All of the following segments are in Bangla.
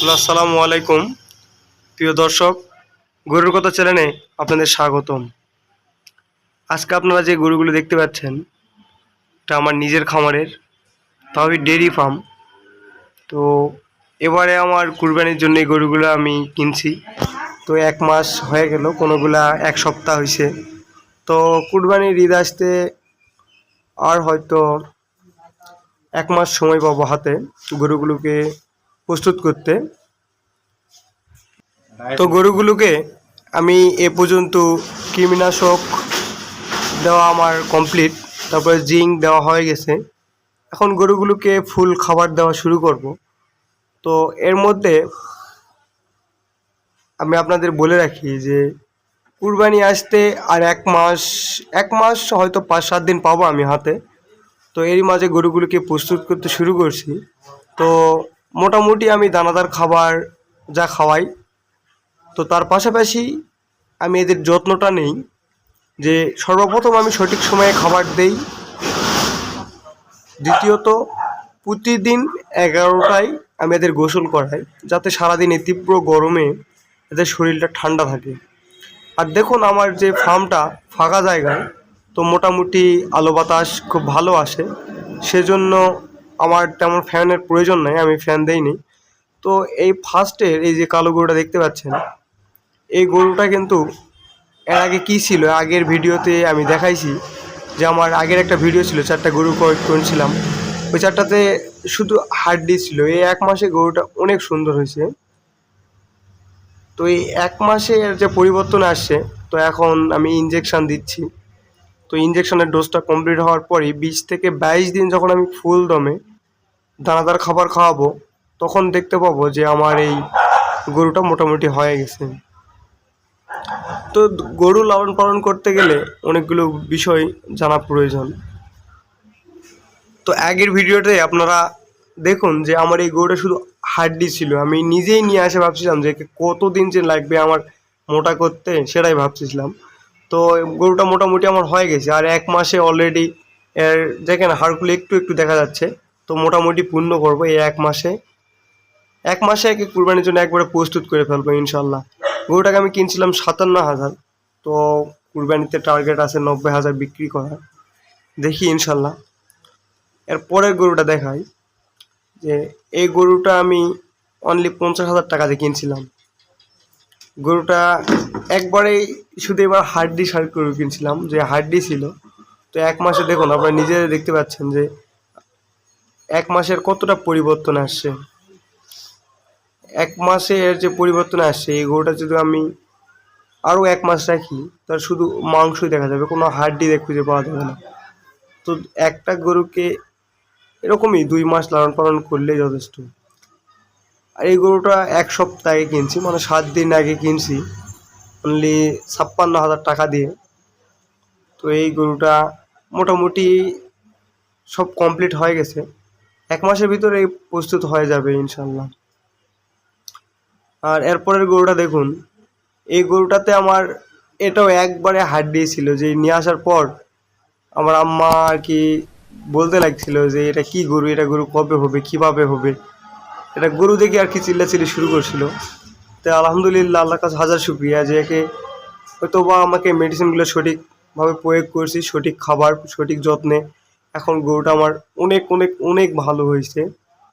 আসসালামু আলাইকুম প্রিয় দর্শক, গরুর কথা চ্যানেলে আপনাদের স্বাগতম। আজকে আপনারা যে গরুগুলো দেখতে পাচ্ছেন এটা আমার নিজের খামারের তাওহিদ ডেইরি ফার্ম। তো এবারে আমার কুরবানির জন্য এই গরুগুলো আমি কিনছি। তো 1 মাস হয়ে গেল, কোনোগুলা 1 সপ্তাহ হয়েছে। তো কুরবানির ঈদ আসতে আর হয়তো 1 মাস সময় পাবো হাতে গরুগুলোকে প্রস্তুত করতে। তো গরুগুলোকে আমি এ পর্যন্ত কৃমিনাশক দেওয়া আমার কমপ্লিট, তারপরে জিঙ্ক দেওয়া হয়ে গেছে। এখন গরুগুলোকে ফুল খাবার দেওয়া শুরু করব। তো এর মধ্যে আমি আপনাদের বলে রাখি যে কুরবানি আসতে আর 1 মাস হয়তো 5-7 দিন পাবো আমি হাতে। তো এরই মাঝে গরুগুলোকে প্রস্তুত করতে শুরু করছি। তো মোটামুটি আমি দানাদার খাবার যা খাওয়াই, তো তার পাশাপাশি আমি এদের যত্নটা নেই। যে সর্বপ্রথম আমি সঠিক সময়ে খাবার দেই, দ্বিতীয়ত প্রতিদিন 11টায় আমি এদের গোসল করাই, যাতে সারাদিন এই তীব্র গরমে এদের শরীরটা ঠান্ডা থাকে। আর দেখুন আমার যে ফার্মটা ফাঁকা জায়গায়, তো মোটামুটি আলো বাতাস খুব ভালো আসে, সেজন্য আমার তেমন ফ্যানের প্রয়োজন নাই, আমি ফ্যান দেইনি। তো এই ফার্স্টের এই যে কালো গরুটা দেখতে পাচ্ছেন, এই গরুটা কিন্তু এর আগে কী ছিল, আগের ভিডিওতে আমি দেখাইছি যে আমার আগের একটা ভিডিও ছিল 4টা গরু কিনছিলাম, ওই 4টাতে শুধু হাড্ডি ছিল। এই 1 মাসে গরুটা অনেক সুন্দর হয়েছে। তো এই 1 মাসে এর যে পরিবর্তন আসছে, তো এখন আমি ইঞ্জেকশান দিচ্ছি। তো ইঞ্জেকশনের ডোজটা কমপ্লিট হওয়ার পরই 20 থেকে 22 দিন যখন আমি ফুল দমে দানাদার খাবার খাওয়াবো, তখন দেখতে পাবো যে আমার এই গরুটা মোটামুটি হয়ে গেছে। তো গরু লালন পালন করতে গেলে অনেকগুলো বিষয় জানা প্রয়োজন। তো আগের ভিডিওতে আপনারা দেখুন যে আমার এই গরুটা শুধু হাড্ডি ছিল, আমি নিজেই নিয়ে আসে ভাবছিলাম যে কতদিন যে লাগবে আমার মোটা করতে, সেটাই ভাবছিলাম। তো গরুটা মোটামুটি আমার হয়ে গেছে, আর 1 মাসে অলরেডি এর দেখেন হাড়গুলো একটু একটু দেখা যাচ্ছে। তো মোটামুটি পূর্ণ করবো এই 1 মাসে। 1 মাসে একে কুরবানির জন্য একবারে প্রস্তুত করে ফেলবো ইনশাল্লাহ। গরুটাকে আমি কিনছিলাম 57,000, তো কুরবানিতে টার্গেট আছে 90,000 বিক্রি করা। দেখি ইনশাল্লাহ। এর পরের গরুটা দেখাই, যে এই গরুটা আমি অনলি 50,000 টাকা দিয়ে কিনছিলাম। গরুটা একবারেই শুধু এবার হাড্ডি সার গরু কিনছিলাম, যে হাড্ডি ছিল। তো 1 মাসে দেখুন আপনারা নিজেরা দেখতে পাচ্ছেন যে 1 মাসের কতটা পরিবর্তন আসছে। 1 মাসে এর যে পরিবর্তন আসছে, এই গরুটা যদি আমি আরও 1 মাস রাখি, তার শুধু মাংসই দেখা যাবে, কোনো হাড্ডি খুঁজে পাওয়া যাবে না। তো একটা গরুকে এরকমই 2 মাস লালন পালন করলেই যথেষ্ট। আর এই গরুটা 1 সপ্তাহ আগে কিনছি, মানে 7 দিন আগে কিনছি, অনলি 56,000 টাকা দিয়ে। তো এই গরুটা মোটামুটি সব কমপ্লিট হয়ে গেছে, 1 মাসের ভিতরে প্রস্তুত হয়ে যাবে ইনশাল্লাহ। আর এরপরের গরুটা দেখুন, এই গরুটাতে আমার এটাও একবারে হাড্ডি ছিল, যে নিয়ে আসার পর আমার আম্মা আর কি বলতে লাগছিল যে এটা কি গরু, এটা গরু কবে হবে, কিভাবে হবে, এটা গরু দেখে আর কি চিল্লাচিল্লি শুরু করছিল। তো আলহামদুলিল্লাহ, আল্লাহর কাছে হাজার শুক্রিয়া যে একে হয়তো বা আমাকে মেডিসিনগুলো সঠিকভাবে প্রয়োগ করছি, সঠিক খাবার, সঠিক যত্নে এখন গরুটা আমার অনেক অনেক অনেক ভালো হয়েছে,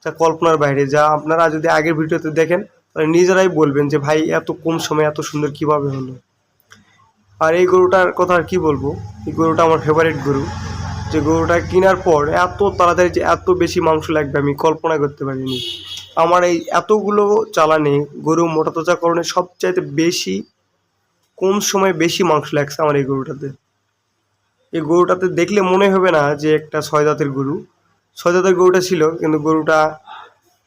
যা কল্পনার বাইরে। যা আপনারা যদি আগের ভিডিওতে দেখেন তাহলে নিজেরাই বলবেন যে ভাই এত কম সময়ে এত সুন্দর কিভাবে হলো। আর এই গরুটার কথা আর কি বলবো, এই গরুটা আমার ফেভারিট গরু। যে গরুটা কেনার পর এত তাড়াতাড়ি যে এত বেশি মাংস লাগবে আমি কল্পনা করতে পারিনি। আমার এই এতগুলো চালানে গরু মোটাতাজাকরণে সবচাইতে বেশি কম সময়ে বেশি মাংস লাগছে আমার এই গরুটাতে। এই গরুটাতে দেখলে মনে হবে না যে একটা 6 দাঁতের গরু। 6 দাঁতের গরুটা ছিল, কিন্তু গরুটা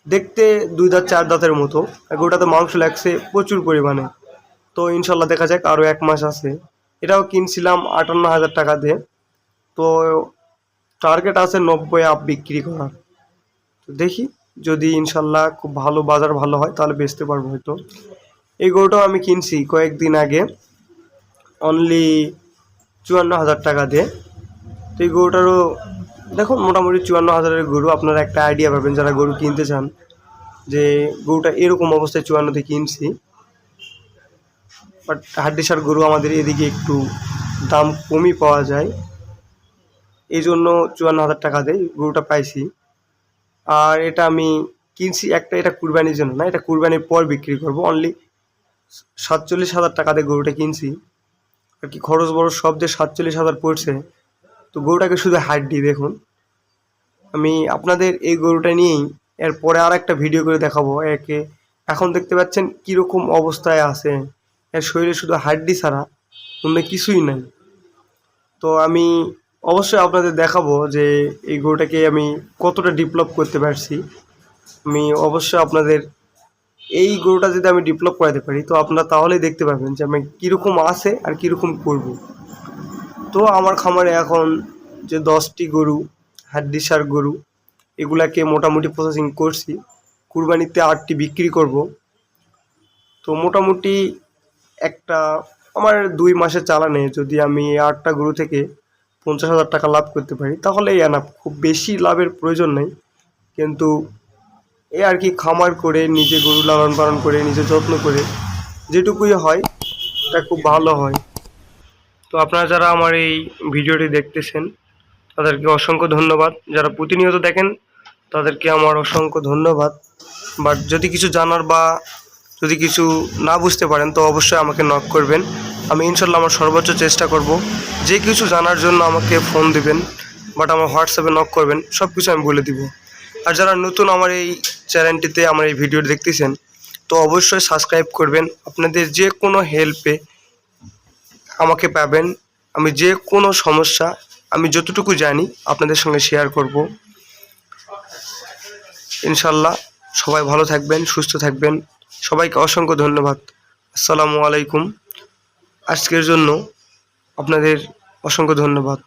দেখতে 2 দাঁত 4 দাঁতের মতো। আর গরুটাতে মাংস লাগছে প্রচুর পরিমাণে। তো ইনশাল্লাহ দেখা যাক, আরও 1 মাস আছে। এটাও কিনছিলাম 58,000 টাকা দিয়ে। তো টার্গেট আছে 90 আপ বিক্রি করার। তো দেখি যদি ইনশাল্লাহ খুব ভালো বাজার ভালো হয় তাহলে বেচতে পারবো হয়তো। এই গরুটাও আমি কিনছি কয়েকদিন আগে অনলি 54,000 টাকা দিয়ে। তো এই গরুটারও দেখুন মোটামুটি 54,000-এর গরু, আপনারা একটা আইডিয়া পাবেন যারা গরু কিনতে চান। যে গরুটা এরকম অবস্থায় 54তে কিনছি, বাট হাড্ডিসার গরু আমাদের এদিকে একটু দাম কমই পাওয়া যায়, এই জন্য 54,000 টাকা দিয়ে গরুটা পাইছি। আর এটা আমি কিনছি এটা কুরবানির জন্য না, এটা কুরবানির পর বিক্রি করব। অনলি 47,000 টাকা দিয়ে গরুটা কিনছি আর কি, খরচ বড় সব দিয়ে 47,000 পড়ছে। তো গরুটাকে শুধু হাড্ডি দেখুন। আমি আপনাদের এই গরুটা নিয়েই এরপরে আর একটা ভিডিও করে দেখাবো। এখন দেখতে পাচ্ছেন কীরকম অবস্থায় আছে, এর শরীরে শুধু হাড্ডি ছাড়া অন্য কিছুই নাই। তো আমি অবশ্যই আপনাদের দেখাবো যে এই গরুটাকে আমি কতটা ডেভেলপ করতে পারছি। আমি অবশ্যই আপনাদের এই গরুটা যদি আমি ডেভেলপ করাতে পারি তো আপনারা তাহলেই দেখতে পাবেন যে আমি কীরকম আছে আর কীরকম করব। তো আমার খামারে এখন যে 10টি গরু, হাড্ডিসার গরু, এগুলাকে মোটামুটি প্রসেসিং করছি, কুরবানিতে 8টি বিক্রি করব। তো মোটামুটি একটা আমার 2 মাসে চালানে যদি আমি 8টা গরু থেকে 50,000 টাকা লাভ করতে পারি তাহলেই এনাফ। খুব বেশি লাভের প্রয়োজন নেই, কিন্তু এই আর কি খামার করে নিজে গরু লালন পালন করে নিজে যত্ন করে যেটুকুই হয় এটা খুব ভালো হয়। তো আপনারা যারা আমার এই ভিডিওটি দেখতেছেন তাদেরকে অসংখ্য ধন্যবাদ, যারা প্রতিনিয়ত দেখেন তাদেরকে আমার অসংখ্য ধন্যবাদ। বাট যদি কিছু জানার বা যদি কিছু না বুঝতে পারেন তো অবশ্যই আমাকে নক করবেন, আমি ইনশাল্লাহ আমার সর্বোচ্চ চেষ্টা করব। যে কিছু জানার জন্য আমাকে ফোন দিবেন, বাট আমার হোয়াটসঅ্যাপে নক করবেন, সব কিছু আমি বলে দিব। আর যারা নতুন আমার এই চ্যানেলটিতে আমার এই ভিডিও দেখতেছেন তো অবশ্যই সাবস্ক্রাইব করবেন। আপনাদের যে কোনো হেল্পে আমাকে পাবেন, আমি যে কোনো সমস্যা আমি যতটুকু জানি আপনাদের সঙ্গে শেয়ার করব ইনশাল্লাহ। সবাই ভালো থাকবেন, সুস্থ থাকবেন, সবাইকে অসংখ্য ধন্যবাদ। আসসালামু আলাইকুম। আজকের জন্য আপনাদের অসংখ্য ধন্যবাদ।